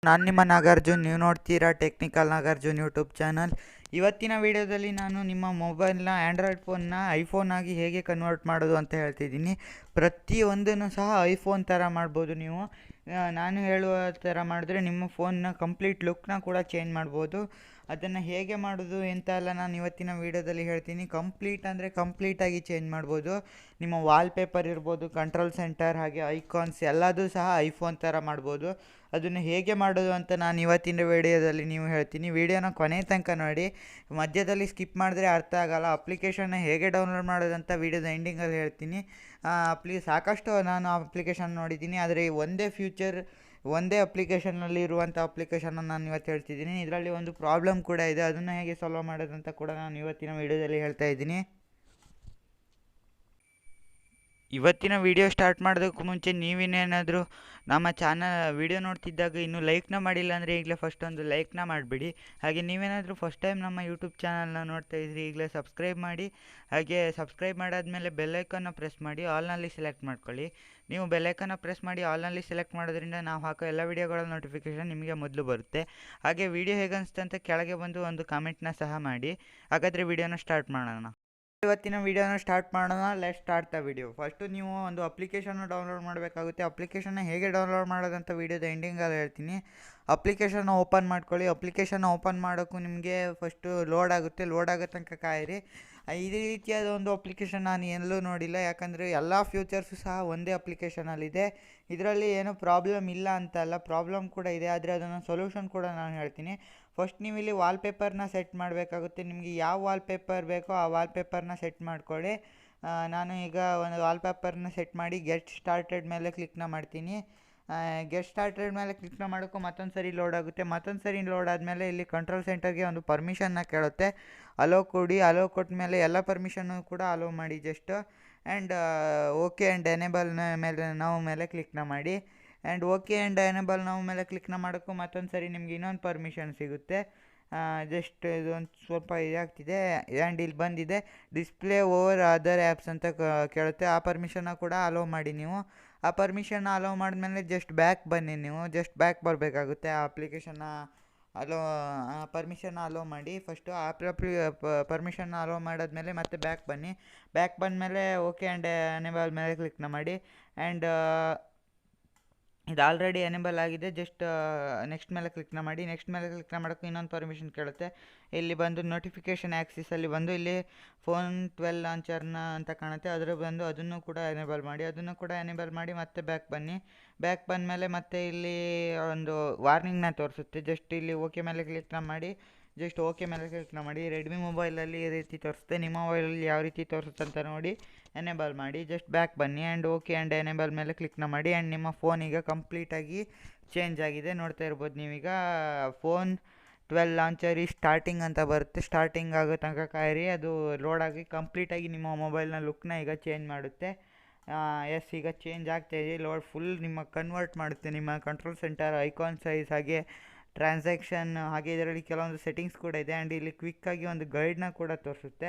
ನಾನು ನಿಮ್ಮ ನಾಗಾರ್ಜುನ್, ನೀವು ನೋಡ್ತೀರಾ ಟೆಕ್ನಿಕಲ್ ನಾಗಾರ್ಜುನ್ ಯೂಟ್ಯೂಬ್ ಚಾನಲ್. ಇವತ್ತಿನ ವಿಡಿಯೋದಲ್ಲಿ ನಾನು ನಿಮ್ಮ ಮೊಬೈಲ್ನ ಆ್ಯಂಡ್ರಾಯ್ಡ್ ಫೋನ್ನ ಐಫೋನ್ ಆಗಿ ಹೇಗೆ ಕನ್ವರ್ಟ್ ಮಾಡೋದು ಅಂತ ಹೇಳ್ತಿದ್ದೀನಿ. ಪ್ರತಿಯೊಂದನ್ನು ಸಹ ಐಫೋನ್ ಥರ ಮಾಡ್ಬೋದು ನೀವು. ನಾನು ಹೇಳುವ ಥರ ಮಾಡಿದ್ರೆ ನಿಮ್ಮ ಫೋನ್ನ ಕಂಪ್ಲೀಟ್ ಲುಕ್ನ ಕೂಡ ಚೇಂಜ್ ಮಾಡ್ಬೋದು. ಅದನ್ನು ಹೇಗೆ ಮಾಡೋದು ಎಂತ ಎಲ್ಲ ನಾನು ಇವತ್ತಿನ ವೀಡಿಯೋದಲ್ಲಿ ಹೇಳ್ತೀನಿ. ಕಂಪ್ಲೀಟ್ ಅಂದರೆ ಕಂಪ್ಲೀಟಾಗಿ ಚೇಂಜ್ ಮಾಡ್ಬೋದು. ನಿಮ್ಮ ವಾಲ್ಪೇಪರ್ ಇರ್ಬೋದು, ಕಂಟ್ರೋಲ್ ಸೆಂಟರ್, ಹಾಗೆ ಐಕಾನ್ಸ್ ಎಲ್ಲದೂ ಸಹ ಐಫೋನ್ ಥರ ಮಾಡ್ಬೋದು. ಅದನ್ನು ಹೇಗೆ ಮಾಡೋದು ಅಂತ ನಾನು ಇವತ್ತಿನ ವಿಡಿಯೋದಲ್ಲಿ ನೀವು ಹೇಳ್ತೀನಿ. ವಿಡಿಯೋನ ಕೊನೆ ತನಕ ನೋಡಿ. ಮಧ್ಯದಲ್ಲಿ ಸ್ಕಿಪ್ ಮಾಡಿದ್ರೆ ಅರ್ಥ ಆಗಲ್ಲ. ಅಪ್ಲಿಕೇಶನ್ನ ಹೇಗೆ ಡೌನ್ಲೋಡ್ ಮಾಡೋದಂತ ವಿಡಿಯೋದ ಎಂಡಿಂಗಲ್ಲಿ ಹೇಳ್ತೀನಿ. ಸಾಕಷ್ಟು ನಾನು ಅಪ್ಲಿಕೇಶನ್ ನೋಡಿದ್ದೀನಿ, ಆದರೆ ಒಂದೇ ಅಪ್ಲಿಕೇಶನ್ನಲ್ಲಿ ಇರುವಂಥ ಅಪ್ಲಿಕೇಶನ್ನ ನಾನು ಇವತ್ತು ಹೇಳ್ತಿದ್ದೀನಿ. ಇದರಲ್ಲಿ ಒಂದು ಪ್ರಾಬ್ಲಮ್ ಕೂಡ ಇದೆ, ಅದನ್ನು ಹೇಗೆ ಸಾಲ್ವ್ ಮಾಡೋದಂತ ಕೂಡ ನಾನು ಇವತ್ತಿನ ವಿಡಿಯೋದಲ್ಲಿ ಹೇಳ್ತಾ ಇದ್ದೀನಿ. ಇವತ್ತಿನ ವಿಡಿಯೋ ಸ್ಟಾರ್ಟ್ ಮಾಡೋದಕ್ಕೂ ಮುಂಚೆ ನೀವೇನೇನಾದರೂ ನಮ್ಮ ವಿಡಿಯೋ ನೋಡ್ತಿದ್ದಾಗ ಇನ್ನೂ ಲೈಕ್ನ ಮಾಡಿಲ್ಲ ಅಂದರೆ ಈಗಲೇ ಫಸ್ಟ್ ಒಂದು ಲೈಕ್ನ ಮಾಡಿಬಿಡಿ. ಹಾಗೆ ನೀವೇನಾದರೂ ಫಸ್ಟ್ ಟೈಮ್ ನಮ್ಮ ಯೂಟ್ಯೂಬ್ ಚಾನಲ್ನ ನೋಡ್ತಾ ಇದ್ರಿ, ಈಗಲೇ ಸಬ್ಸ್ಕ್ರೈಬ್ ಮಾಡಿ. ಹಾಗೆ ಸಬ್ಸ್ಕ್ರೈಬ್ ಮಾಡಾದಮೇಲೆ ಬೆಲ್ಲೈಕನ್ನ ಪ್ರೆಸ್ ಮಾಡಿ ಆಲ್ನಲ್ಲಿ ಸೆಲೆಕ್ಟ್ ಮಾಡ್ಕೊಳ್ಳಿ. ನೀವು ಬೆಲ್ಲೈಕನ್ನ ಪ್ರೆಸ್ ಮಾಡಿ ಆಲ್ನಲ್ಲಿ ಸೆಲೆಕ್ಟ್ ಮಾಡೋದ್ರಿಂದ ನಾವು ಹಾಕೋ ಎಲ್ಲ ವೀಡಿಯೋಗಳ ನೋಟಿಫಿಕೇಷನ್ ನಿಮಗೆ ಮೊದಲು ಬರುತ್ತೆ. ಹಾಗೆ ವಿಡಿಯೋ ಹೇಗೆ ಅನಿಸ್ತು ಅಂತ ಕೆಳಗೆ ಬಂದು ಒಂದು ಕಾಮೆಂಟ್ನ ಸಹ ಮಾಡಿ. ಹಾಗಾದರೆ ವಿಡಿಯೋನ ಸ್ಟಾರ್ಟ್ ಮಾಡೋಣ. ಇವತ್ತಿನ ವಿಡಿಯೋನ ಸ್ಟಾರ್ಟ್ ಮಾಡೋಣ. Let start the video. First ನೀವು ಒಂದು ಅಪ್ಲಿಕೇಶನ್ನ ಡೌನ್ಲೋಡ್ ಮಾಡಬೇಕಾಗುತ್ತೆ. ಅಪ್ಲಿಕೇಶನ್ನ ಹೇಗೆ ಡೌನ್ಲೋಡ್ ಮಾಡೋದಂತ ವಿಡಿಯೋದ ಎಂಡಿಂಗಲ್ಲಿ ಹೇಳ್ತೀನಿ. ಅಪ್ಲಿಕೇಶನ್ನ ಓಪನ್ ಮಾಡ್ಕೊಳ್ಳಿ. ಅಪ್ಲಿಕೇಶನ್ನ ಓಪನ್ ಮಾಡೋಕ್ಕೂ ನಿಮಗೆ ಫಸ್ಟು ಲೋಡ್ ಆಗೋ ತನಕ ಕಾಯಿರಿ. ಇದೇ ರೀತಿಯಾದ ಒಂದು ಅಪ್ಲಿಕೇಶನ್ ನಾನು ಎಲ್ಲೂ ನೋಡಿಲ್ಲ, ಯಾಕಂದರೆ ಎಲ್ಲ ಫ್ಯೂಚರ್ಸು ಸಹ ಒಂದೇ ಅಪ್ಲಿಕೇಶನಲ್ಲಿದೆ. ಇದರಲ್ಲಿ ಏನೂ ಪ್ರಾಬ್ಲಮ್ ಇಲ್ಲ ಅಂತಲ್ಲ, ಪ್ರಾಬ್ಲಮ್ ಕೂಡ ಇದೆ, ಆದರೆ ಅದನ್ನು ಸೊಲ್ಯೂಷನ್ ಕೂಡ ನಾನು ಹೇಳ್ತೀನಿ. ಫಸ್ಟ್ ನೀವು ಇಲ್ಲಿ ವಾಲ್ಪೇಪರ್ನ ಸೆಟ್ ಮಾಡಬೇಕಾಗುತ್ತೆ. ನಿಮಗೆ ಯಾವ ವಾಲ್ಪೇಪರ್ ಬೇಕೋ ಆ ವಾಲ್ಪೇಪರ್ನ ಸೆಟ್ ಮಾಡ್ಕೊಳ್ಳಿ. ನಾನು ಈಗ ಒಂದು ವಾಲ್ಪೇಪರ್ನ ಸೆಟ್ ಮಾಡಿ ಗೆಟ್ ಸ್ಟಾರ್ಟೆಡ್ ಮೇಲೆ ಕ್ಲಿಕ್ನ ಮಾಡ್ತೀನಿ. ಗೆಟ್ ಸ್ಟಾರ್ಟೆಡ್ ಮೇಲೆ ಕ್ಲಿಕ್ನ ಮಾಡೋಕ್ಕೂ ಮತ್ತೊಂದು ಸರಿ ಲೋಡ್ ಆಗುತ್ತೆ. ಮತ್ತೊಂದು ಸರಿ ಲೋಡ್ ಆದಮೇಲೆ ಇಲ್ಲಿ ಕಂಟ್ರೋಲ್ ಸೆಂಟರ್ಗೆ ಒಂದು ಪರ್ಮಿಷನ್ನ ಕೇಳುತ್ತೆ. ಅಲೋ ಕೊಡಿ. ಅಲೋ ಕೊಟ್ಟ ಮೇಲೆ ಎಲ್ಲ ಪರ್ಮಿಷನ್ನು ಕೂಡ ಅಲೋ ಮಾಡಿ just. And okay and enable ಮೇಲೆ ಕ್ಲಿಕ್ನ ಮಾಡಿ. ಆ್ಯಂಡ್ ಓಕೆ ಆ್ಯಂಡ್ ಎನೇಬಲ್ ಮೇಲೆ ಕ್ಲಿಕ್ನ ಮಾಡೋಕ್ಕೂ ಮತ್ತೊಂದು ಸರಿ ನಿಮ್ಗೆ ಇನ್ನೊಂದು ಪರ್ಮಿಷನ್ ಸಿಗುತ್ತೆ. ಜಸ್ಟ್ ಇದೊಂದು ಸ್ವಲ್ಪ ಇದಾಗ್ತಿದೆ. ಆ್ಯಂಡ್ ಇಲ್ಲಿ ಬಂದಿದೆ ಡಿಸ್ಪ್ಲೇ ಓವರ್ ಅದರ್ ಆ್ಯಪ್ಸ್ ಅಂತ ಕೇಳುತ್ತೆ. ಆ ಪರ್ಮಿಷನ್ನ ಕೂಡ ಅಲೋ ಮಾಡಿ ನೀವು. ಆ ಪರ್ಮಿಷನ್ನ ಅಲೋ ಮಾಡಿದ್ಮೇಲೆ ಜಸ್ಟ್ ಬ್ಯಾಕ್ ಬನ್ನಿ. ನೀವು ಜಸ್ಟ್ ಬ್ಯಾಕ್ ಬರಬೇಕಾಗುತ್ತೆ. ಆ ಅಪ್ಲಿಕೇಶನ್ನ ಪರ್ಮಿಷನ್ನ ಅಲೋ ಮಾಡಿ. ಫಸ್ಟು ಆ ಪರ್ಮಿಷನ್ನ ಅಲೋ ಮಾಡಾದ್ಮೇಲೆ ಮತ್ತೆ ಬ್ಯಾಕ್ ಬನ್ನಿ. ಬ್ಯಾಕ್ ಬಂದಮೇಲೆ ಓಕೆ ಆ್ಯಂಡ್ ಎನೇಬಲ್ ಮೇಲೆ ಕ್ಲಿಕ್ನ ಮಾಡಿ. ಆ್ಯಂಡ್ ಇದು ಆಲ್ರೆಡಿ ಎನೇಬಲ್ ಆಗಿದೆ. ಜಸ್ಟ್ ನೆಕ್ಸ್ಟ್ ಮೇಲೆ ಕ್ಲಿಕ್ನ ಮಾಡಿ. ನೆಕ್ಸ್ಟ್ ಮೇಲೆ ಕ್ಲಿಕ್ನ ಮಾಡೋಕ್ಕೆ ಇನ್ನೊಂದು ಪರ್ಮಿಷನ್ ಕೇಳುತ್ತೆ. ಇಲ್ಲಿ ಬಂದು ನೋಟಿಫಿಕೇಷನ್ ಆ್ಯಕ್ಸಿಸಲ್ಲಿ ಬಂದು ಇಲ್ಲಿ ಫೋನ್ 12 ಲಾಂಚರ್ನ ಅಂತ ಕಾಣುತ್ತೆ, ಅದನ್ನು ಕೂಡ ಎನೇಬಲ್ ಮಾಡಿ ಮತ್ತೆ ಬ್ಯಾಕ್ ಬನ್ನಿ. ಬ್ಯಾಕ್ ಬಂದಮೇಲೆ ಮತ್ತೆ ಇಲ್ಲಿ ಒಂದು ವಾರ್ನಿಂಗ್ನ ತೋರಿಸುತ್ತೆ. ಜಸ್ಟ್ ಇಲ್ಲಿ ಓಕೆ ಮೇಲೆ ಕ್ಲಿಕ್ನ ಮಾಡಿ. ಜಸ್ಟ್ ಓಕೆ ಮೇಲೆ ಕ್ಲಿಕ್ನ ಮಾಡಿ. ರೆಡ್ಮಿ ಮೊಬೈಲಲ್ಲಿ ಈ ರೀತಿ ತೋರಿಸುತ್ತೆ, ನಿಮ್ಮ ಮೊಬೈಲಲ್ಲಿ ಯಾವ ರೀತಿ ತೋರಿಸುತ್ತೆ ಅಂತ ನೋಡಿ ಎನೇಬಲ್ ಮಾಡಿ. ಜಸ್ಟ್ ಬ್ಯಾಕ್ ಬನ್ನಿ. ಆ್ಯಂಡ್ ಓಕೆ ಆ್ಯಂಡ್ ಎನೇಬಲ್ ಮೇಲೆ ಕ್ಲಿಕ್ನ ಮಾಡಿ. ಆ್ಯಂಡ್ ನಿಮ್ಮ ಫೋನ್ ಈಗ ಕಂಪ್ಲೀಟಾಗಿ ಚೇಂಜ್ ಆಗಿದೆ. ನೋಡ್ತಾ ಇರ್ಬೋದು ನೀವೀಗ ಫೋನ್ 12 ಲಾಂಚರ್ ಈ ಸ್ಟಾರ್ಟಿಂಗ್ ಅಂತ ಬರುತ್ತೆ. ಸ್ಟಾರ್ಟಿಂಗ್ ಆಗೋ ತನಕ ಕಾಯಿರಿ. ಅದು ಲೋಡಾಗಿ ಕಂಪ್ಲೀಟಾಗಿ ನಿಮ್ಮ ಮೊಬೈಲ್ನ ಲುಕ್ನ ಈಗ ಚೇಂಜ್ ಮಾಡುತ್ತೆ. ಎಸ್, ಈಗ ಚೇಂಜ್ ಆಗ್ತಾಯಿದೆ. ಫುಲ್ ನಿಮ್ಮ ಕನ್ವರ್ಟ್ ಮಾಡುತ್ತೆ. ನಿಮ್ಮ ಕಂಟ್ರೋಲ್ ಸೆಂಟರ್, ಐಕಾನ್ ಸೈಜ್, ಹಾಗೆ ಟ್ರಾನ್ಸಾಕ್ಷನ್, ಹಾಗೆ ಇದರಲ್ಲಿ ಕೆಲವೊಂದು ಸೆಟ್ಟಿಂಗ್ಸ್ ಕೂಡ ಇದೆ. ಆ್ಯಂಡ್ ಇಲ್ಲಿ ಕ್ವಿಕ್ಕಾಗಿ ಒಂದು ಗೈಡ್ನ ಕೂಡ ತೋರಿಸುತ್ತೆ.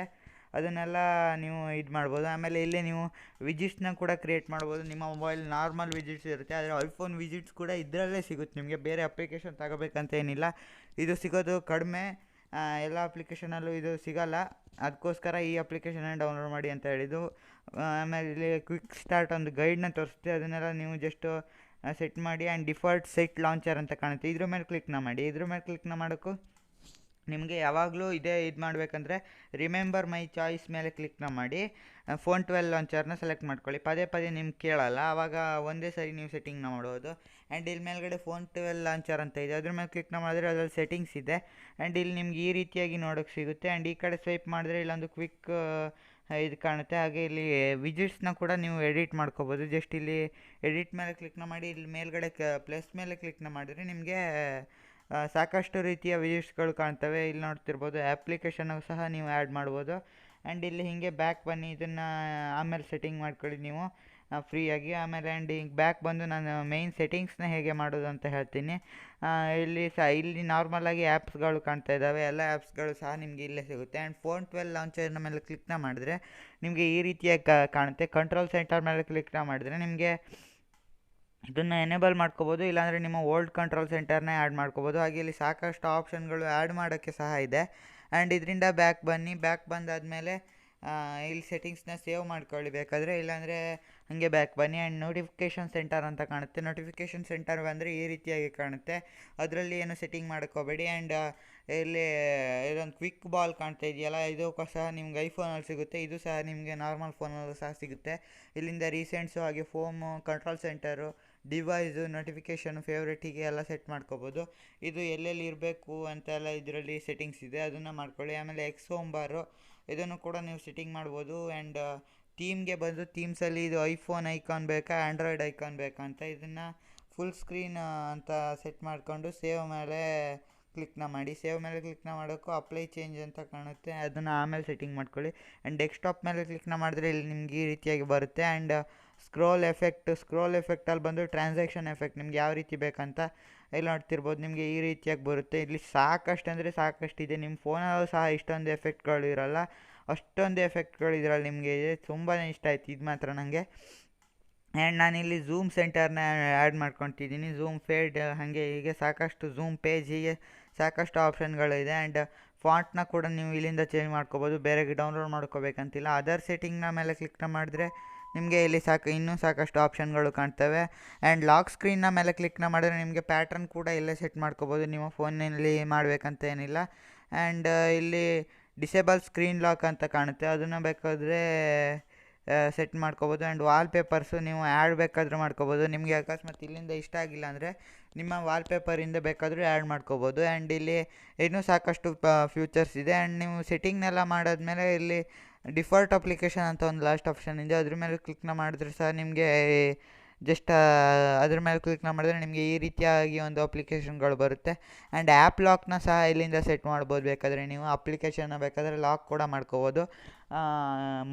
ಅದನ್ನೆಲ್ಲ ನೀವು ಇದು ಮಾಡ್ಬೋದು. ಆಮೇಲೆ ಇಲ್ಲಿ ನೀವು ವಿಜಿಟ್ಸ್ನ ಕೂಡ ಕ್ರಿಯೇಟ್ ಮಾಡ್ಬೋದು. ನಿಮ್ಮ ಮೊಬೈಲ್ ನಾರ್ಮಲ್ ವಿಜಿಟ್ಸ್ ಇರುತ್ತೆ, ಆದರೆ ಐಫೋನ್ ವಿಜಿಟ್ಸ್ ಕೂಡ ಇದರಲ್ಲೇ ಸಿಗುತ್ತೆ ನಿಮಗೆ. ಬೇರೆ ಅಪ್ಲಿಕೇಶನ್ ತಗೋಬೇಕಂತ ಏನಿಲ್ಲ. ಇದು ಸಿಗೋದು ಕಡಿಮೆ, ಎಲ್ಲ ಅಪ್ಲಿಕೇಶನಲ್ಲೂ ಇದು ಸಿಗೋಲ್ಲ. ಅದಕ್ಕೋಸ್ಕರ ಈ ಅಪ್ಲಿಕೇಶನ್ನ ಡೌನ್ಲೋಡ್ ಮಾಡಿ ಅಂತ ಹೇಳಿದ್ದು. ಆಮೇಲೆ ಇಲ್ಲಿ ಕ್ವಿಕ್ ಸ್ಟಾರ್ಟ್ ಒಂದು ಗೈಡ್ನ ತೋರಿಸುತ್ತೆ. ಅದನ್ನೆಲ್ಲ ನೀವು ಜಸ್ಟ್ ಸೆಟ್ ಮಾಡಿ. ಆ್ಯಂಡ್ ಡಿಫಾಲ್ಟ್ ಸೆಟ್ ಲಾಂಚರ್ ಅಂತ ಕಾಣುತ್ತೆ, ಇದ್ರ ಮೇಲೆ ಕ್ಲಿಕ್ನ ಮಾಡಿ. ಇದ್ರ ಮೇಲೆ ಕ್ಲಿಕ್ನ ಮಾಡೋಕ್ಕೂ ನಿಮಗೆ ಯಾವಾಗಲೂ ಇದು ಮಾಡಬೇಕಂದ್ರೆ ರಿಮೆಂಬರ್ ಮೈ ಚಾಯ್ಸ್ ಮೇಲೆ ಕ್ಲಿಕ್ನ ಮಾಡಿ. ಫೋನ್ 12 ಲಾಂಚರ್ನ ಸೆಲೆಕ್ಟ್ ಮಾಡ್ಕೊಳ್ಳಿ. ಪದೇ ಪದೇ ನಿಮ್ಗೆ ಕೇಳಲ್ಲ, ಆವಾಗ ಒಂದೇ ಸರಿ ನೀವು ಸೆಟ್ಟಿಂಗ್ನ ಮಾಡೋದು. ಆ್ಯಂಡ್ ಇಲ್ಲಿ ಮೇಲ್ಗಡೆ ಫೋನ್ 12 ಲಾಂಚರ್ ಅಂತ ಇದೆ, ಅದ್ರ ಮೇಲೆ ಕ್ಲಿಕ್ನ ಮಾಡಿದ್ರೆ ಅದರಲ್ಲಿ ಸೆಟ್ಟಿಂಗ್ಸ್ ಇದೆ. ಆ್ಯಂಡ್ ಇಲ್ಲಿ ನಿಮ್ಗೆ ಈ ರೀತಿಯಾಗಿ ನೋಡೋಕ್ಕೆ ಸಿಗುತ್ತೆ. ಆ್ಯಂಡ್ ಈ ಕಡೆ ಸ್ವೈಪ್ ಮಾಡಿದ್ರೆ ಇಲ್ಲೊಂದು ಕ್ವಿಕ್ ಇದು ಕಾಣುತ್ತೆ. ಹಾಗೆ ಇಲ್ಲಿ ವಿಜಿಟ್ಸ್ನ ಕೂಡ ನೀವು ಎಡಿಟ್ ಮಾಡ್ಕೋಬೋದು. ಜಸ್ಟ್ ಇಲ್ಲಿ ಎಡಿಟ್ ಮೇಲೆ ಕ್ಲಿಕ್ನ ಮಾಡಿ. ಇಲ್ಲಿ ಮೇಲ್ಗಡೆ ಪ್ಲಸ್ ಮೇಲೆ ಕ್ಲಿಕ್ನ ಮಾಡಿದರೆ ನಿಮಗೆ ಸಾಕಷ್ಟು ರೀತಿಯ ವಿಜಿಟ್ಸ್ಗಳು ಕಾಣ್ತವೆ. ಇಲ್ಲಿ ನೋಡ್ತಿರ್ಬೋದು ಅಪ್ಲಿಕೇಶನ್ ಸಹ ನೀವು ಆ್ಯಡ್ ಮಾಡ್ಬೋದು. ಆ್ಯಂಡ್ ಇಲ್ಲಿ ಹೀಗೆ ಬ್ಯಾಕ್ ಬನ್ನಿ. ಇದನ್ನು ಆಮೇಲೆ ಸೆಟ್ಟಿಂಗ್ ಮಾಡ್ಕೊಳ್ಳಿ ನೀವು ಫ್ರೀಯಾಗಿ. ಆಮೇಲೆ ಆ್ಯಂಡ್ ಹಿಂಗೆ ಬ್ಯಾಕ್ ಬಂದು ನಾನು ಮೇಯ್ನ್ ಸೆಟ್ಟಿಂಗ್ಸ್ನ ಹೇಗೆ ಮಾಡೋದು ಅಂತ ಹೇಳ್ತೀನಿ. ಇಲ್ಲಿ ನಾರ್ಮಲಾಗಿ ಆ್ಯಪ್ಸ್ಗಳು ಕಾಣ್ತಾ ಇದ್ದಾವೆ, ಎಲ್ಲ ಆ್ಯಪ್ಸ್ಗಳು ಸಹ ನಿಮಗೆ ಇಲ್ಲೇ ಸಿಗುತ್ತೆ. ಆ್ಯಂಡ್ ಫೋನ್ 12 ಲಾಂಚರ್ನ ಮೇಲೆ ಕ್ಲಿಕ್ನ ಮಾಡಿದ್ರೆ ನಿಮಗೆ ಈ ರೀತಿಯಾಗಿ ಕಾಣುತ್ತೆ. ಕಂಟ್ರೋಲ್ ಸೆಂಟರ್ ಮೇಲೆ ಕ್ಲಿಕ್ನ ಮಾಡಿದ್ರೆ ನಿಮಗೆ ಇದನ್ನು ಎನೇಬಲ್ ಮಾಡ್ಕೋಬೋದು, ಇಲ್ಲಾಂದರೆ ನಿಮ್ಮ ಓಲ್ಡ್ ಕಂಟ್ರೋಲ್ ಸೆಂಟರ್ನೇ ಆ್ಯಡ್ ಮಾಡ್ಕೋಬೋದು. ಹಾಗೆ ಇಲ್ಲಿ ಸಾಕಷ್ಟು ಆಪ್ಷನ್ಗಳು ಆ್ಯಡ್ ಮಾಡೋಕ್ಕೆ ಸಹ ಇದೆ. ಆ್ಯಂಡ್ ಇದರಿಂದ ಬ್ಯಾಕ್ ಬನ್ನಿ. ಬ್ಯಾಕ್ ಬಂದಾದಮೇಲೆ ಇಲ್ಲಿ ಸೆಟ್ಟಿಂಗ್ಸ್ನ ಸೇವ್ ಮಾಡ್ಕೊಳ್ಳಿ ಬೇಕಾದರೆ, ಇಲ್ಲಾಂದರೆ ಹಾಗೆ ಬ್ಯಾಕ್ ಬನ್ನಿ. ಆ್ಯಂಡ್ ನೋಟಿಫಿಕೇಷನ್ ಸೆಂಟರ್ ಅಂತ ಕಾಣುತ್ತೆ. ನೋಟಿಫಿಕೇಷನ್ ಸೆಂಟರ್ ಬಂದರೆ ಈ ರೀತಿಯಾಗಿ ಕಾಣುತ್ತೆ. ಅದರಲ್ಲಿ ಏನು ಸೆಟ್ಟಿಂಗ್ ಮಾಡ್ಕೋಬೇಡಿ. ಆ್ಯಂಡ್ ಇಲ್ಲಿ ಇದೊಂದು ಕ್ವಿಕ್ ಬಾಲ್ ಕಾಣ್ತಾ ಇದೆಯಲ್ಲ, ಇದು ಸಹ ನಿಮ್ಗೆ ಐಫೋನಲ್ಲಿ ಸಿಗುತ್ತೆ. ಇದು ಸಹ ನಿಮಗೆ ನಾರ್ಮಲ್ ಫೋನಲ್ಲೂ ಸಹ ಸಿಗುತ್ತೆ. ಇಲ್ಲಿಂದ ರೀಸೆಂಟ್ಸು ಹಾಗೆ foam, control centre, device, notification, favourite ಹೀಗೆ ಎಲ್ಲ ಸೆಟ್ ಮಾಡ್ಕೋಬೋದು. ಇದು ಎಲ್ಲೆಲ್ಲಿ ಇರಬೇಕು ಅಂತೆಲ್ಲ ಇದರಲ್ಲಿ ಸೆಟ್ಟಿಂಗ್ಸ್ ಇದೆ, ಅದನ್ನು ಮಾಡ್ಕೊಳ್ಳಿ. ಆಮೇಲೆ ಎಕ್ಸ್ ಹೋಮ್ ಬಾರು, ಇದನ್ನು ಕೂಡ ನೀವು ಸೆಟ್ಟಿಂಗ್ ಮಾಡ್ಬೋದು. ಆ್ಯಂಡ್ ಥೀಮ್ಗೆ ಬಂದು ಥೀಮ್ಸಲ್ಲಿ ಇದು ಐಫೋನ್ ಐಕಾನ್ ಬೇಕಾ, ಆ್ಯಂಡ್ರಾಯ್ಡ್ ಐಕಾನ್ ಬೇಕಾ ಅಂತ ಇದನ್ನು ಫುಲ್ ಸ್ಕ್ರೀನ್ ಅಂತ ಸೆಟ್ ಮಾಡಿಕೊಂಡು ಸೇವ್ ಮೇಲೆ ಕ್ಲಿಕ್ನ ಮಾಡಿ. ಸೇವ್ ಮೇಲೆ ಕ್ಲಿಕ್ನ ಮಾಡೋಕ್ಕೂ ಅಪ್ಲೈ ಚೇಂಜ್ ಅಂತ ಕಾಣುತ್ತೆ, ಅದನ್ನು ಆಮೇಲೆ ಸೆಟ್ಟಿಂಗ್ ಮಾಡ್ಕೊಳ್ಳಿ. ಆ್ಯಂಡ್ ಡೆಸ್ಕ್ಟಾಪ್ ಮೇಲೆ ಕ್ಲಿಕ್ನ ಮಾಡಿದ್ರೆ ಇಲ್ಲಿ ನಿಮ್ಗೆ ಈ ರೀತಿಯಾಗಿ ಬರುತ್ತೆ. ಆ್ಯಂಡ್ ಸ್ಕ್ರೋಲ್ ಎಫೆಕ್ಟಲ್ಲಿ ಬಂದು ಟ್ರಾನ್ಸಾಕ್ಷನ್ ಎಫೆಕ್ಟ್ ನಿಮ್ಗೆ ಯಾವ ರೀತಿ ಬೇಕಂತ ಇಲ್ಲಿ ನೋಡ್ತಿರ್ಬೋದು. ನಿಮಗೆ ಈ ರೀತಿಯಾಗಿ ಬರುತ್ತೆ. ಇಲ್ಲಿ ಸಾಕಷ್ಟು ಅಂದರೆ ಸಾಕಷ್ಟಿದೆ. ನಿಮ್ಮ ಫೋನಲ್ಲೂ ಸಹ ಇಷ್ಟೊಂದು ಎಫೆಕ್ಟ್ಗಳು ಇರೋಲ್ಲ, ಅಷ್ಟೊಂದು ಎಫೆಕ್ಟ್ಗಳು ಇದರಲ್ಲಿ ನಿಮಗೆ ಇದೆ. ತುಂಬಾ ಇಷ್ಟ ಆಯ್ತು ಇದು ಮಾತ್ರ ನನಗೆ. ಆ್ಯಂಡ್ ನಾನಿಲ್ಲಿ ಝೂಮ್ ಸೆಂಟರ್ನ ಆ್ಯಡ್ ಮಾಡ್ಕೊತಿದ್ದೀನಿ. ಝೂಮ್ ಫೇಡ್ ಹಾಗೆ ಹೀಗೆ ಸಾಕಷ್ಟು, ಝೂಮ್ ಪೇಜ್ ಹೀಗೆ ಸಾಕಷ್ಟು ಆಪ್ಷನ್ಗಳಿದೆ. ಆ್ಯಂಡ್ ಫಾಂಟ್ನ ಕೂಡ ನೀವು ಇಲ್ಲಿಂದ ಚೇಂಜ್ ಮಾಡ್ಕೋಬೋದು, ಬೇರೆ ಡೌನ್ಲೋಡ್ ಮಾಡ್ಕೋಬೇಕಂತಿಲ್ಲ. ಅದರ್ ಸೆಟ್ಟಿಂಗ್ನ ಮೇಲೆ ಕ್ಲಿಕ್ನ ಮಾಡಿದ್ರೆ ನಿಮಗೆ ಇಲ್ಲಿ ಇನ್ನೂ ಸಾಕಷ್ಟು ಆಪ್ಷನ್ಗಳು ಕಾಣ್ತವೆ. ಆ್ಯಂಡ್ ಲಾಕ್ ಸ್ಕ್ರೀನ್ನ ಮೇಲೆ ಕ್ಲಿಕ್ನ ಮಾಡಿದ್ರೆ ನಿಮಗೆ ಪ್ಯಾಟ್ರನ್ ಕೂಡ ಇಲ್ಲೇ ಸೆಟ್ ಮಾಡ್ಕೋಬೋದು, ನಿಮ್ಮ ಫೋನಲ್ಲಿ ಮಾಡಬೇಕಂತ ಏನಿಲ್ಲ. ಆ್ಯಂಡ್ ಇಲ್ಲಿ ಡಿಸೇಬಲ್ ಸ್ಕ್ರೀನ್ ಲಾಕ್ ಅಂತ ಕಾಣುತ್ತೆ, ಅದನ್ನು ಬೇಕಾದರೆ ಸೆಟ್ ಮಾಡ್ಕೋಬೋದು. ಆ್ಯಂಡ್ ವಾಲ್ಪೇಪರ್ಸು ನೀವು ಆ್ಯಡ್ ಬೇಕಾದರೂ ಮಾಡ್ಕೋಬೋದು. ನಿಮಗೆ ಅಕಸ್ಮಾತ್ ಇಲ್ಲಿಂದ ಇಷ್ಟ ಆಗಿಲ್ಲ ಅಂದರೆ ನಿಮ್ಮ ವಾಲ್ಪೇಪರಿಂದ ಬೇಕಾದರೂ ಆ್ಯಡ್ ಮಾಡ್ಕೋಬೋದು. ಆ್ಯಂಡ್ ಇಲ್ಲಿ ಇನ್ನೂ ಸಾಕಷ್ಟು ಫ್ಯೂಚರ್ಸ್ ಇದೆ. ಆ್ಯಂಡ್ ನೀವು ಸೆಟ್ಟಿಂಗ್ನೆಲ್ಲ ಮಾಡಾದ್ಮೇಲೆ ಇಲ್ಲಿ ಡಿಫಾಲ್ಟ್ ಅಪ್ಲಿಕೇಶನ್ ಅಂತ ಒಂದು ಲಾಸ್ಟ್ ಆಪ್ಷನ್ ಇದೆ, ಅದ್ರ ಮೇಲೆ ಕ್ಲಿಕ್ನ ಮಾಡಿದ್ರೆ ಸಹ ನಿಮಗೆ ಜಸ್ಟ್ ಅದ್ರ ಮೇಲೆ ಕ್ಲಿಕ್ನ ಮಾಡಿದ್ರೆ ನಿಮಗೆ ಈ ರೀತಿಯಾಗಿ ಒಂದು ಅಪ್ಲಿಕೇಶನ್ಗಳು ಬರುತ್ತೆ. ಆ್ಯಂಡ್ ಆ್ಯಪ್ ಲಾಕ್ನ ಸಹ ಇಲ್ಲಿಂದ ಸೆಟ್ ಮಾಡ್ಬೋದು. ಬೇಕಾದರೆ ನೀವು ಅಪ್ಲಿಕೇಶನ್ನ ಬೇಕಾದರೆ ಲಾಕ್ ಕೂಡ ಮಾಡ್ಕೋಬೋದು.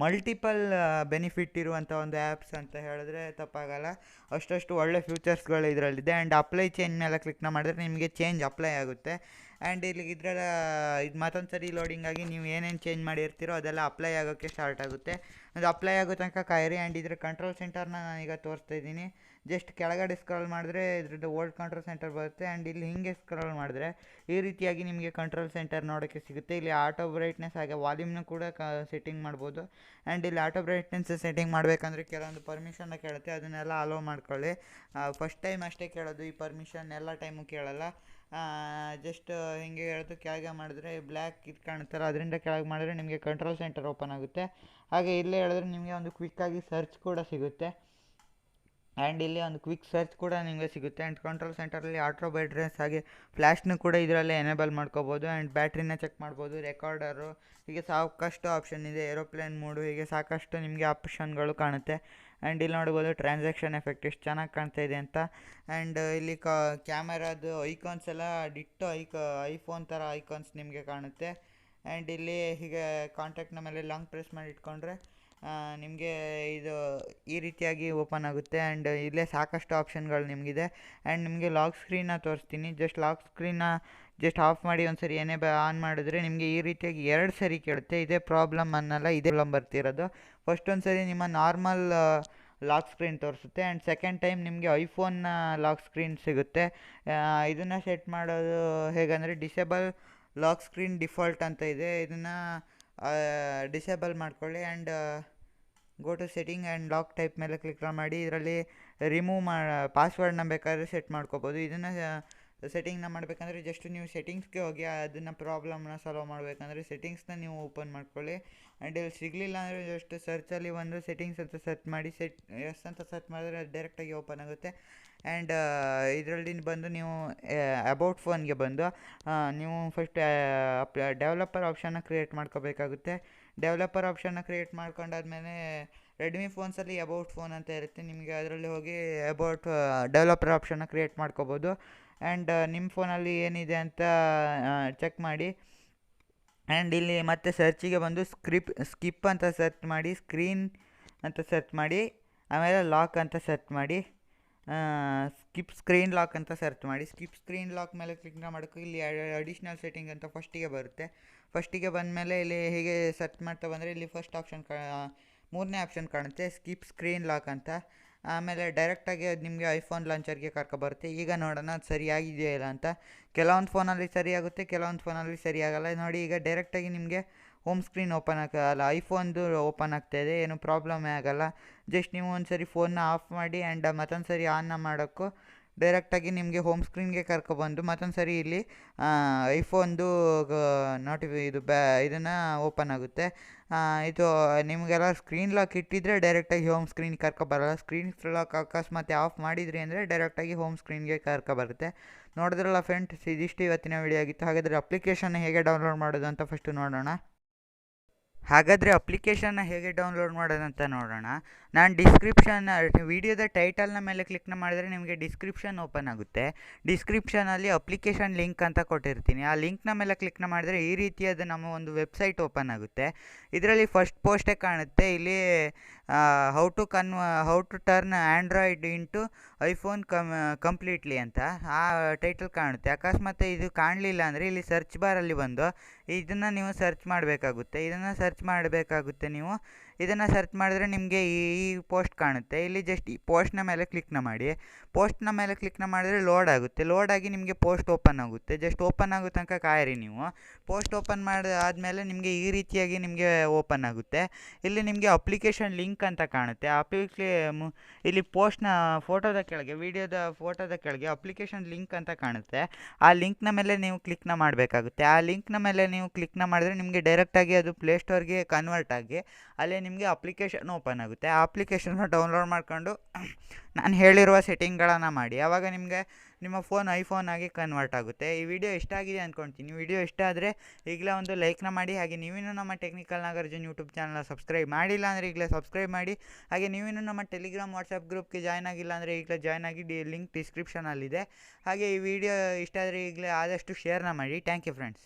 ಮಲ್ಟಿಪಲ್ ಬೆನಿಫಿಟ್ ಇರುವಂಥ ಒಂದು ಆ್ಯಪ್ಸ್ ಅಂತ ಹೇಳಿದ್ರೆ ತಪ್ಪಾಗಲ್ಲ, ಅಷ್ಟು ಒಳ್ಳೆ ಫ್ಯೂಚರ್ಸ್ಗಳು ಇದರಲ್ಲಿದೆ. ಆ್ಯಂಡ್ ಅಪ್ಲೈ ಚೇಂಜ್ ಮೇಲೆ ಕ್ಲಿಕ್ನ ಮಾಡಿದ್ರೆ ನಿಮಗೆ ಚೇಂಜ್ ಅಪ್ಲೈ ಆಗುತ್ತೆ. ಆ್ಯಂಡ್ ಇಲ್ಲಿ ಇದರ ಇದು ಮತ್ತೊಂದು ಸರಿ ಲೋಡಿಂಗ್ ಆಗಿ ನೀವು ಏನೇನು ಚೇಂಜ್ ಮಾಡಿರ್ತೀರೋ ಅದೆಲ್ಲ ಅಪ್ಲೈ ಆಗೋಕ್ಕೆ ಸ್ಟಾರ್ಟ್ ಆಗುತ್ತೆ. ಅದು ಅಪ್ಲೈ ಆಗೋ ತನಕ ಕಾಯಿರಿ. ಆ್ಯಂಡ್ ಇದರ ಕಂಟ್ರೋಲ್ ಸೆಂಟರ್ನ ನಾನೀಗ ತೋರಿಸ್ತಾ ಇದ್ದೀನಿ. ಜಸ್ಟ್ ಕೆಳಗಡೆ ಸ್ಕ್ರಾಲ್ ಮಾಡಿದ್ರೆ ಇದ್ರದ್ದು ಓಲ್ಡ್ ಕಂಟ್ರೋಲ್ ಸೆಂಟರ್ ಬರುತ್ತೆ. ಆ್ಯಂಡ್ ಇಲ್ಲಿ ಹಿಂಗೆ ಸ್ಕ್ರಾಲ್ ಮಾಡಿದ್ರೆ ಈ ರೀತಿಯಾಗಿ ನಿಮಗೆ ಕಂಟ್ರೋಲ್ ಸೆಂಟರ್ ನೋಡೋಕ್ಕೆ ಸಿಗುತ್ತೆ. ಇಲ್ಲಿ ಆಟೋ ಬ್ರೈಟ್ನೆಸ್ ಹಾಗೆ ವಾಲ್ಯೂಮ್ನ ಕೂಡ ಸೆಟ್ಟಿಂಗ್ ಮಾಡ್ಬೋದು. ಆ್ಯಂಡ್ ಇಲ್ಲಿ ಆಟೋ ಬ್ರೈಟ್ನೆಸ್ ಸೆಟ್ಟಿಂಗ್ ಮಾಡಬೇಕಂದ್ರೆ ಕೆಲವೊಂದು ಪರ್ಮಿಷನ್ನ ಕೇಳುತ್ತೆ, ಅದನ್ನೆಲ್ಲ ಅಲೋ ಮಾಡ್ಕೊಳ್ಳಿ. ಫಸ್ಟ್ ಟೈಮ್ ಅಷ್ಟೇ ಕೇಳೋದು ಈ ಪರ್ಮಿಷನ್, ಎಲ್ಲ ಟೈಮು ಕೇಳಲ್ಲ. ಜಸ್ಟ್ ಹಿಂಗೆ ಹೇಳ್ತು ಕೆಳಗೆ ಮಾಡಿದ್ರೆ ಬ್ಲ್ಯಾಕ್ ಇದು ಕಾಣುತ್ತಲ್ಲ, ಅದರಿಂದ ಕೆಳಗೆ ಮಾಡಿದ್ರೆ ನಿಮಗೆ ಕಂಟ್ರೋಲ್ ಸೆಂಟರ್ ಓಪನ್ ಆಗುತ್ತೆ. ಹಾಗೆ ಇಲ್ಲೇ ಹೇಳಿದ್ರೆ ನಿಮಗೆ ಒಂದು ಕ್ವಿಕ್ಕಾಗಿ ಸರ್ಚ್ ಕೂಡ ಸಿಗುತ್ತೆ. ಆ್ಯಂಡ್ ಇಲ್ಲಿ ಒಂದು ಕ್ವಿಕ್ ಸರ್ಚ್ ಕೂಡ ನಿಮಗೆ ಸಿಗುತ್ತೆ. ಆ್ಯಂಡ್ ಕಂಟ್ರೋಲ್ ಸೆಂಟರಲ್ಲಿ ಆಟೋ ಬ್ರೈಟ್ನೆಸ್ ಹಾಗೆ ಫ್ಲ್ಯಾಶ್ನು ಕೂಡ ಇದರಲ್ಲೇ ಎನೇಬಲ್ ಮಾಡ್ಕೋಬೋದು. ಆ್ಯಂಡ್ ಬ್ಯಾಟ್ರಿನ ಚೆಕ್ ಮಾಡ್ಬೋದು, ರೆಕಾರ್ಡರು, ಹೀಗೆ ಸಾಕಷ್ಟು ಆಪ್ಷನ್ ಇದೆ. ಏರೋಪ್ಲೇನ್ ಮೋಡು, ಹೀಗೆ ಸಾಕಷ್ಟು ನಿಮಗೆ ಆಪ್ಷನ್ಗಳು ಕಾಣುತ್ತೆ. ಆ್ಯಂಡ್ ಇಲ್ಲಿ ನೋಡ್ಬೋದು ಟ್ರಾನ್ಸಾಕ್ಷನ್ ಎಫೆಕ್ಟ್ ಎಷ್ಟು ಚೆನ್ನಾಗಿ ಕಾಣ್ತಾ ಇದೆ ಅಂತ. ಆ್ಯಂಡ್ ಇಲ್ಲಿ ಕ್ಯಾಮರಾದು ಐಕಾನ್ಸ್ ಎಲ್ಲ ಡಿಟ್ಟೋ ಐಫೋನ್ ಥರ ಐಕಾನ್ಸ್ ನಿಮಗೆ ಕಾಣುತ್ತೆ. ಆ್ಯಂಡ್ ಇಲ್ಲಿ ಹೀಗೆ ಕಾಂಟ್ಯಾಕ್ಟ್ನ ಮೇಲೆ ಲಾಂಗ್ ಪ್ರೆಸ್ ಮಾಡಿ ಇಟ್ಕೊಂಡ್ರೆ ನಿಮಗೆ ಇದು ಈ ರೀತಿಯಾಗಿ ಓಪನ್ ಆಗುತ್ತೆ. ಆ್ಯಂಡ್ ಇಲ್ಲೇ ಸಾಕಷ್ಟು ಆಪ್ಷನ್ಗಳು ನಿಮಗಿದೆ. ಆ್ಯಂಡ್ ನಿಮಗೆ ಲಾಕ್ ಸ್ಕ್ರೀನ್ನ ತೋರಿಸ್ತೀನಿ. ಲಾಕ್ ಸ್ಕ್ರೀನ್ನ ಆಫ್ ಮಾಡಿ ಒಂದು ಸರಿ ಆನ್ ಮಾಡಿದ್ರೆ ನಿಮಗೆ ಈ ರೀತಿಯಾಗಿ 2 ಸರಿ ಕೇಳುತ್ತೆ. ಇದೇ ಪ್ರಾಬ್ಲಮ್ ಅನ್ನಲ್ಲ, ಇದೇ ಪ್ರಾಬ್ಲಮ್ ಬರ್ತಿರೋದು. ಫಸ್ಟ್ ಒಂದು ಸರಿ ನಿಮ್ಮ ನಾರ್ಮಲ್ ಲಾಕ್ ಸ್ಕ್ರೀನ್ ತೋರಿಸುತ್ತೆ. ಆ್ಯಂಡ್ ಸೆಕೆಂಡ್ ಟೈಮ್ ನಿಮಗೆ ಐಫೋನ್ನ ಲಾಕ್ ಸ್ಕ್ರೀನ್ ಸಿಗುತ್ತೆ. ಇದನ್ನು ಸೆಟ್ ಮಾಡೋದು ಹೇಗಂದರೆ ಡಿಸೇಬಲ್ ಲಾಕ್ ಸ್ಕ್ರೀನ್ ಡಿಫಾಲ್ಟ್ ಅಂತ ಇದೆ, ಇದನ್ನು ಡಿಸೇಬಲ್ ಮಾಡ್ಕೊಳ್ಳಿ. And go to setting and lock type ಮೇಲೆ ಕ್ಲಿಕ್ ಮಾಡಿ. ಇದರಲ್ಲಿ ರಿಮೂವ್ ಪಾಸ್ವರ್ಡ್ನ ಬೇಕಾದರೆ ಸೆಟ್ ಮಾಡ್ಕೋಬೋದು. ಇದನ್ನು ಸೆಟ್ಟಿಂಗ್ನ ಮಾಡಬೇಕಂದ್ರೆ ಜಸ್ಟ್ ನೀವು ಸೆಟ್ಟಿಂಗ್ಸ್ಗೆ ಹೋಗಿ ಅದನ್ನು ಪ್ರಾಬ್ಲಮ್ನ ಸಾಲ್ವ್ ಮಾಡಬೇಕಂದ್ರೆ ಸೆಟ್ಟಿಂಗ್ಸ್ನ ನೀವು ಓಪನ್ ಮಾಡ್ಕೊಳ್ಳಿ. ಆ್ಯಂಡ್ ಇಲ್ಲಿ ಸಿಗಲಿಲ್ಲ ಅಂದರೆ ಜಸ್ಟ್ ಸರ್ಚಲ್ಲಿ ಒಂದು ಸೆಟ್ಟಿಂಗ್ಸ್ ಅಂತ ಸರ್ಚ್ ಮಾಡಿ, ಎಸ್ ಅಂತ ಸರ್ಚ್ ಮಾಡಿದ್ರೆ ಅದು ಡೈರೆಕ್ಟಾಗಿ ಓಪನ್ ಆಗುತ್ತೆ. ಆ್ಯಂಡ್ ಇದರಲ್ಲಿ ಬಂದು ನೀವು ಅಬೌಟ್ ಫೋನ್ಗೆ ಬಂದು ನೀವು ಫಸ್ಟ್ ಡೆವಲಪರ್ ಆಪ್ಷನ್ನ ಕ್ರಿಯೇಟ್ ಮಾಡ್ಕೋಬೇಕಾಗುತ್ತೆ. ಡೆವಲಪರ್ ಆಪ್ಷನ್ನ ಕ್ರಿಯೇಟ್ ಮಾಡ್ಕೊಂಡಾದ್ಮೇಲೆ ರೆಡ್ಮಿ ಫೋನ್ಸಲ್ಲಿ ಅಬೌಟ್ ಫೋನ್ ಅಂತ ಇರುತ್ತೆ, ನಿಮಗೆ ಅದರಲ್ಲಿ ಹೋಗಿ ಅಬೌಟ್ ಡೆವಲಪರ್ ಆಪ್ಷನ್ನ ಕ್ರಿಯೇಟ್ ಮಾಡ್ಕೋಬೋದು. ಆ್ಯಂಡ್ ನಿಮ್ಮ ಫೋನಲ್ಲಿ ಏನಿದೆ ಅಂತ ಚೆಕ್ ಮಾಡಿ. ಆ್ಯಂಡ್ ಇಲ್ಲಿ ಮತ್ತೆ ಸರ್ಚಿಗೆ ಬಂದು ಸ್ಕಿಪ್ ಅಂತ ಸರ್ಚ್ ಮಾಡಿ, ಸ್ಕ್ರೀನ್ ಅಂತ ಸರ್ಚ್ ಮಾಡಿ, ಆಮೇಲೆ ಲಾಕ್ ಅಂತ ಸರ್ಚ್ ಮಾಡಿ, ಸ್ಕಿಪ್ ಸ್ಕ್ರೀನ್ ಲಾಕ್ ಅಂತ ಸರ್ಚ್ ಮಾಡಿ. ಸ್ಕಿಪ್ ಸ್ಕ್ರೀನ್ ಲಾಕ್ ಮೇಲೆ ಕ್ಲಿಕ್ನ ಮಾಡೋಕ್ಕೆ ಇಲ್ಲಿ ಅಡಿಷ್ನಲ್ ಸೆಟ್ಟಿಂಗ್ ಅಂತ ಫಸ್ಟಿಗೆ ಬರುತ್ತೆ. ಫಸ್ಟಿಗೆ ಬಂದಮೇಲೆ ಇಲ್ಲಿ ಹೀಗೆ ಸರ್ಚ್ ಮಾಡ್ತಾ ಬಂದರೆ ಇಲ್ಲಿ ಫಸ್ಟ್ ಆಪ್ಷನ್ 3ನೇ ಆಪ್ಷನ್ ಕಾಣುತ್ತೆ, ಸ್ಕಿಪ್ ಸ್ಕ್ರೀನ್ ಲಾಕ್ ಅಂತ. ಆಮೇಲೆ ಡೈರೆಕ್ಟಾಗಿ ಅದು ನಿಮಗೆ ಐಫೋನ್ ಲಾಂಚರ್ಗೆ ಕರ್ಕೊಬರುತ್ತೆ. ಈಗ ನೋಡೋಣ ಅದು ಸರಿಯಾಗಿದೆಯಾ ಇಲ್ಲ ಅಂತ. ಕೆಲವೊಂದು ಫೋನಲ್ಲಿ ಸರಿಯಾಗುತ್ತೆ, ಕೆಲವೊಂದು ಫೋನಲ್ಲಿ ಸರಿಯಾಗಲ್ಲ. ನೋಡಿ ಈಗ ಡೈರೆಕ್ಟಾಗಿ ನಿಮಗೆ ಹೋಮ್ ಸ್ಕ್ರೀನ್ ಓಪನ್ ಆಗಲ್ಲ, ಐಫೋನ್ದು ಓಪನ್ ಆಗ್ತಾಯಿದೆ, ಏನು ಪ್ರಾಬ್ಲಮೇ ಆಗಲ್ಲ. ಜಸ್ಟ್ ನೀವು ಒಂದು ಸರಿ ಫೋನ್ನ ಆಫ್ ಮಾಡಿ ಆ್ಯಂಡ್ ಮತ್ತೊಂದು ಸರಿ ಆನ್ನ ಮಾಡೋಕ್ಕೂ ಡೈರೆಕ್ಟಾಗಿ ನಿಮಗೆ ಹೋಮ್ ಸ್ಕ್ರೀನ್ಗೆ ಕರ್ಕೊಬಂದು ಮತ್ತೊಂದು ಸರಿ ಇಲ್ಲಿ ಐಫೋನ್ದು ಇದು ಇದನ್ನು ಓಪನ್ ಆಗುತ್ತೆ. ಇದು ನಿಮಗೆಲ್ಲ ಸ್ಕ್ರೀನ್ ಲಾಕ್ ಇಟ್ಟಿದ್ರೆ ಡೈರೆಕ್ಟಾಗಿ ಹೋಮ್ ಸ್ಕ್ರೀನ್ ಕರ್ಕೊಬರಲ್ಲ. ಸ್ಕ್ರೀನ್ ಲಾಕ್ ಅಕಸ್ಮಾತ್ ಆಫ್ ಮಾಡಿದ್ರಿ ಅಂದರೆ ಡೈರೆಕ್ಟಾಗಿ ಹೋಮ್ ಸ್ಕ್ರೀನ್ಗೆ ಕರ್ಕೊಬರುತ್ತೆ. ನೋಡಿದ್ರಲ್ಲ ಫ್ರೆಂಡ್ಸ್, ಇದಿಷ್ಟು ಇವತ್ತಿನ ವಿಡಿಯೋ ಆಗಿತ್ತು. ಹಾಗಾದರೆ ಅಪ್ಲಿಕೇಶನ್ ಹೇಗೆ ಡೌನ್ಲೋಡ್ ಮಾಡೋದು ಅಂತ ಫಸ್ಟು ನೋಡೋಣ. ಹೇಗೆ ಡೌನ್ಲೋಡ್ ಮಾಡೋದಂತ ನೋಡೋಣ. ನಾನು ವಿಡಿಯೋದ ಟೈಟಲ್ನ ಮೇಲೆ ಕ್ಲಿಕ್ ಮಾಡಿದರೆ ನಿಮಗೆ ಡಿಸ್ಕ್ರಿಪ್ಷನ್ ಓಪನ್ ಆಗುತ್ತೆ. ಡಿಸ್ಕ್ರಿಪ್ಷನಲ್ಲಿ ಅಪ್ಲಿಕೇಶನ್ ಲಿಂಕ್ ಅಂತ ಕೊಟ್ಟಿರ್ತೀನಿ. ಆ ಲಿಂಕ್ನ ಮೇಲೆ ಕ್ಲಿಕ್ ಮಾಡಿದರೆ ಈ ರೀತಿಯಾದ ನಮ್ಮ ಒಂದು ವೆಬ್ಸೈಟ್ ಓಪನ್ ಆಗುತ್ತೆ. ಇದರಲ್ಲಿ ಫಸ್ಟ್ ಪೋಸ್ಟೇ ಕಾಣುತ್ತೆ. ಇಲ್ಲಿ how to turn Android into iPhone completely ಅಂತ ಆ ಟೈಟಲ್ ಕಾಣುತ್ತೆ. ಅಕಸ್ಮಾತ್ ಇದು ಕಾಣಲಿಲ್ಲ ಅಂದರೆ ಇಲ್ಲಿ ಸರ್ಚ್ ಬಾರಲ್ಲಿ ಬಂದು ಇದನ್ನು ನೀವು ಸರ್ಚ್ ಮಾಡಬೇಕಾಗುತ್ತೆ. ನೀವು ಇದನ್ನು ಸರ್ಚ್ ಮಾಡಿದ್ರೆ ನಿಮಗೆ ಈ ಪೋಸ್ಟ್ ಕಾಣುತ್ತೆ. ಇಲ್ಲಿ ಜಸ್ಟ್ ಈ ಪೋಸ್ಟ್ನ ಮೇಲೆ ಕ್ಲಿಕ್ನ ಮಾಡಿ. ಪೋಸ್ಟ್ನ ಮೇಲೆ ಕ್ಲಿಕ್ನ ಮಾಡಿದ್ರೆ ಲೋಡ್ ಆಗುತ್ತೆ. ಲೋಡ್ ಆಗಿ ನಿಮಗೆ ಪೋಸ್ಟ್ ಓಪನ್ ಆಗುತ್ತೆ. ಜಸ್ಟ್ ಓಪನ್ ಆಗೋ ತನಕ ಕಾಯಿರಿ ನೀವು. ಪೋಸ್ಟ್ ಓಪನ್ ಆದಮೇಲೆ ನಿಮಗೆ ಈ ರೀತಿಯಾಗಿ ನಿಮಗೆ ಓಪನ್ ಆಗುತ್ತೆ. ಇಲ್ಲಿ ನಿಮಗೆ ಅಪ್ಲಿಕೇಶನ್ ಲಿಂಕ್ ಅಂತ ಕಾಣುತ್ತೆ. ಇಲ್ಲಿ ಪೋಸ್ಟ್ನ ಫೋಟೋದ ಕೆಳಗೆ, ವಿಡಿಯೋದ ಫೋಟೋದ ಕೆಳಗೆ ಅಪ್ಲಿಕೇಶನ್ ಲಿಂಕ್ ಅಂತ ಕಾಣುತ್ತೆ. ಆ ಲಿಂಕ್ನ ಮೇಲೆ ನೀವು ಕ್ಲಿಕ್ನ ಮಾಡಬೇಕಾಗುತ್ತೆ. ಆ ಲಿಂಕ್ನ ಮೇಲೆ ನೀವು ಕ್ಲಿಕ್ನ ಮಾಡಿದ್ರೆ ನಿಮಗೆ ಡೈರೆಕ್ಟಾಗಿ ಅದು ಪ್ಲೇಸ್ಟೋರ್ಗೆ ಕನ್ವರ್ಟ್ ಆಗಿ ಅಲ್ಲೇ ನಿಮಗೆ ಅಪ್ಲಿಕೇಶನ್ ಓಪನ್ ಆಗುತ್ತೆ. ಆ ಅಪ್ಲಿಕೇಶನ್ನ ಡೌನ್ಲೋಡ್ ಮಾಡ್ಕೊಂಡು ನಾನು ಹೇಳಿರುವ ಸೆಟ್ಟಿಂಗ್ಗಳನ್ನು ಮಾಡಿ. ಆವಾಗ ನಿಮಗೆ ನಿಮ್ಮ ಫೋನ್ ಐಫೋನ್ ಆಗಿ ಕನ್ವರ್ಟ್ ಆಗುತ್ತೆ. ಈ ವಿಡಿಯೋ ಇಷ್ಟ ಆಗಿದೆ ಅಂದ್ಕೊಳ್ತೀನಿ. ವಿಡಿಯೋ ಇಷ್ಟ ಆದರೆ ಈಗಲೇ ಒಂದು ಲೈಕ್ನ ಮಾಡಿ. ಹಾಗೆ ನೀವಿನ್ನೂ ನಮ್ಮ ಟೆಕ್ನಿಕಲ್ ನಾಗಾರ್ಜುನ್ ಯೂಟ್ಯೂಬ್ ಚಾನಲ್ನ ಸಬ್ಸ್ಕ್ರೈಬ್ ಮಾಡಿಲ್ಲ ಅಂದರೆ ಈಗಲೇ ಸಬ್ಸ್ಕ್ರೈಬ್ ಮಾಡಿ. ಹಾಗೆ ನೀವಿನ್ನೂ ನಮ್ಮ ಟೆಲಿಗ್ರಾಮ್ ವಾಟ್ಸಪ್ ಗ್ರೂಪ್ಗೆ ಜಾಯ್ನ್ ಆಗಿಲ್ಲ ಅಂದರೆ ಈಗಲೇ ಜಾಯ್ನ್ ಆಗಿ ಲಿಂಕ್ ಡಿಸ್ಕ್ರಿಪ್ಷನಲ್ಲಿದೆ. ಹಾಗೆ ಈ ವಿಡಿಯೋ ಇಷ್ಟ ಆದರೆ ಈಗಲೇ ಆದಷ್ಟು ಶೇರ್ನ ಮಾಡಿ. Thank you friends.